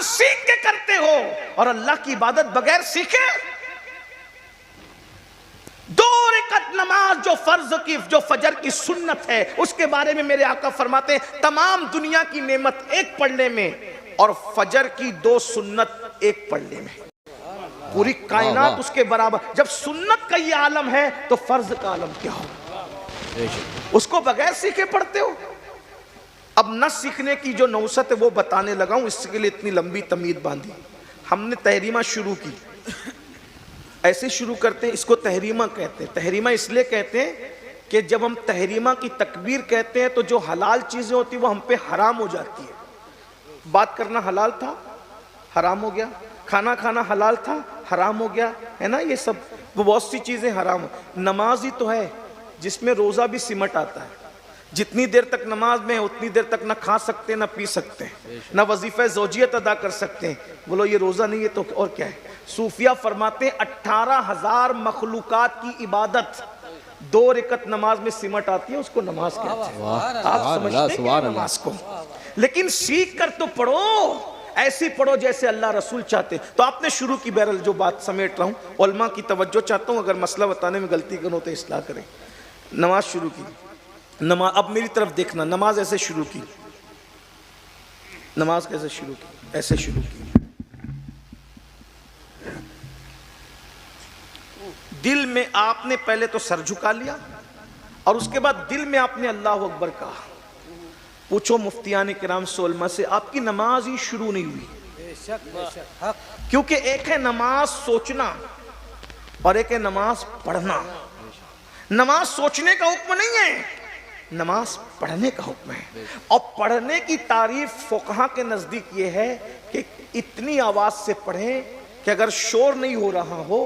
सीख के करते हो और अल्लाह की इबादत बगैर सीखे। 2 रकात नमाज जो फर्ज की, जो फजर की सुन्नत है, उसके बारे में मेरे आका फरमाते हैं तमाम दुनिया की नेमत एक पढ़ने में और फजर की 2 सुन्नत एक पढ़ने में, पूरी कायनात उसके बराबर। जब सुन्नत का ये आलम है तो फर्ज का आलम क्या हो, उसको बगैर सीखे पढ़ते हो। अब न सीखने की जो नौसत है वो बताने लगा हूं, इसके लिए इतनी लंबी तमीद बांधी। हमने तहरीमा शुरू की, ऐसे शुरू करते हैं, इसको तहरीमा कहते हैं। तहरीमा इसलिए कहते हैं कि जब हम तहरीमा की तकबीर कहते हैं तो जो हलाल चीजें होती है वो हम पे हराम हो जाती है। बात करना हलाल था, हराम हो गया। खाना खाना हलाल था, हराम हो गया, है ना। ये सब वो बहुत सी चीजें हराम। नमाज ही तो है जिसमें रोजा भी सिमट आता है। जितनी देर तक नमाज में है उतनी देर तक ना खा सकते ना पी सकते हैं, ना वजीफा ज़ौजियत अदा कर सकते हैं। बोलो ये रोजा नहीं है तो और क्या है। सूफिया फरमाते हैं 18,000 मखलूकात की इबादत 2 रकात नमाज में सिमट आती है, उसको नमाज कहते हैं। आप समझते हैं नमाज को, लेकिन सीख कर तो पढ़ो, ऐसी पढ़ो जैसे अल्लाह रसूल चाहते। तो आपने शुरू की, बहरहाल जो बात समेट रहा हूँ, उलमा की तवज्जो चाहता हूँ, अगर मसला बताने में गलती करो तो इस्लाह करें। नमाज शुरू की, नमाज, अब मेरी तरफ देखना, नमाज ऐसे शुरू की। नमाज कैसे शुरू की? ऐसे शुरू की। दिल में आपने पहले तो सर झुका लिया और उसके बाद दिल में आपने अल्लाह अकबर कहा। पूछो मुफ्तियान किराम से, उलमा से, आपकी नमाज ही शुरू नहीं हुई। क्योंकि एक है नमाज सोचना और एक है नमाज पढ़ना। नमाज सोचने का हुक्म नहीं है, नमाज पढ़ने का हुक्म है। और पढ़ने की तारीफ फुकहा के नजदीक ये है कि इतनी आवाज से पढ़ें कि अगर शोर नहीं हो रहा हो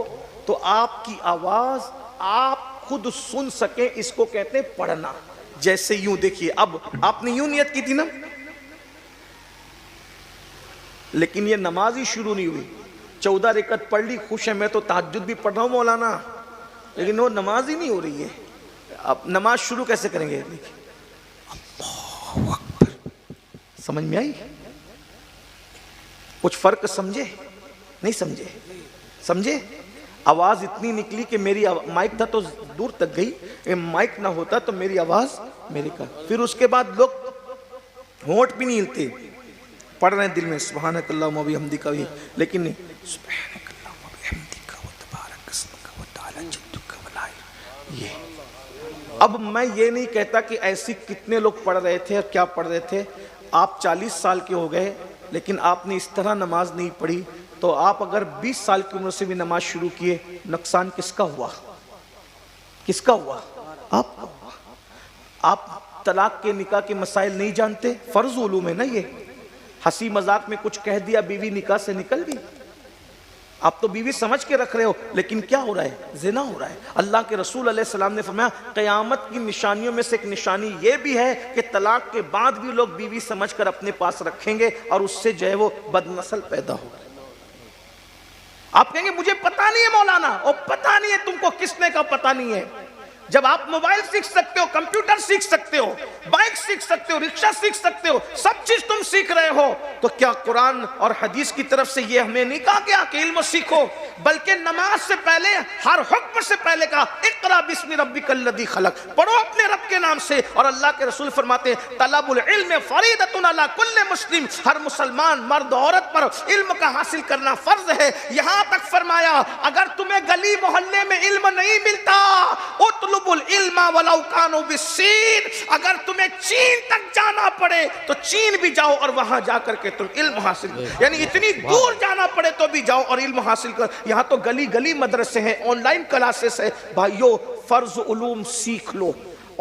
तो आपकी आवाज आप खुद सुन सके, इसको कहते हैं पढ़ना। जैसे यूं देखिए, अब आपने यूं नियत की थी ना, लेकिन ये नमाज ही शुरू नहीं हुई। 14 रकात पढ़ ली, खुश है, मैं तो तहज्जुद भी पढ़ रहा हूं मौलाना, लेकिन वो नमाज ही नहीं हो रही है। अब नमाज शुरू कैसे करेंगे? अल्लाहु अकबर, समझ में आई? कुछ फर्क समझे? नहीं समझे? समझे? आवाज इतनी निकली कि मेरी माइक था तो दूर तक गई, माइक ना होता तो मेरी आवाज मेरे का। फिर उसके बाद लोग होंठ भी नहीं हिलते, पढ़ रहे हैं दिल में सुब्हानकल्लाहुम्मा व बिहम्दिका, लेकिन नहीं सुब्हानकल्लाहुम्मा व बिहम्दिका व तबारक अस्मुका व तआला जद्दुका व ला इलाहा। ये अब मैं ये नहीं कहता कि ऐसी कितने लोग पढ़ रहे थे और क्या पढ़ रहे थे। आप 40 साल के हो गए लेकिन आपने इस तरह नमाज नहीं पढ़ी, तो आप अगर 20 साल की उम्र से भी नमाज शुरू किए, नुकसान किसका हुआ? किसका हुआ? आपका हुआ। आप तलाक के, निकाह के मसाइल नहीं जानते, फर्ज उलूम है ना ये। हंसी मजाक में कुछ कह दिया, बीवी निकाह से निकल गई। आप तो बीवी समझ के रख रहे हो, लेकिन क्या हो रहा है? ज़िना हो रहा है। अल्लाह के रसूल अलैहि सलाम ने फरमाया क़यामत की निशानियों में से एक निशानी ये भी है कि तलाक के बाद भी लोग बीवी समझकर अपने पास रखेंगे और उससे जो है वो बदनस्ल पैदा होगा। आप कहेंगे मुझे पता नहीं है मौलाना, और पता नहीं है तुमको, किसने का पता नहीं है? जब आप मोबाइल सीख सकते हो, कंप्यूटर सीख सकते हो, बाइक सीख सकते हो, रिक्शा सीख सकते हो, सब चीज तुम सीख रहे हो, तो क्या कुरान और हदीस की तरफ से ये हमें नहीं कहा गया कि इल्म सीखो? बल्कि नमाज से पहले, हर हुक्म से पहले कहा इक़रा बिस्मि रब्बिकल्लज़ी खलक, पढ़ो अपने रब के नाम से। और अल्लाह के रसूल फरमाते हैं तलबुल इल्म फरीदतुन अला कुल्लि मुस्लिम, हर मुसलमान मर्द औरत पर इल्म का हासिल करना फर्ज है। यहां तक फरमाया अगर तुम्हें गली मोहल्ले में इल्म नहीं मिलता, उतलुबुल इल्मा वलौ कानू बिस्सीन, अगर तुम्हें चीन तक जाना पड़े तो चीन भी जाओ और वहां जाकर के तुम इल्म हासिल, यानी इतनी दूर जाना पड़े तो भी जाओ और इल्म हासिल कर। यहाँ तो गली गली मदरसे हैं, ऑनलाइन क्लासेस है। भाइयों फर्ज उलूम सीख लो।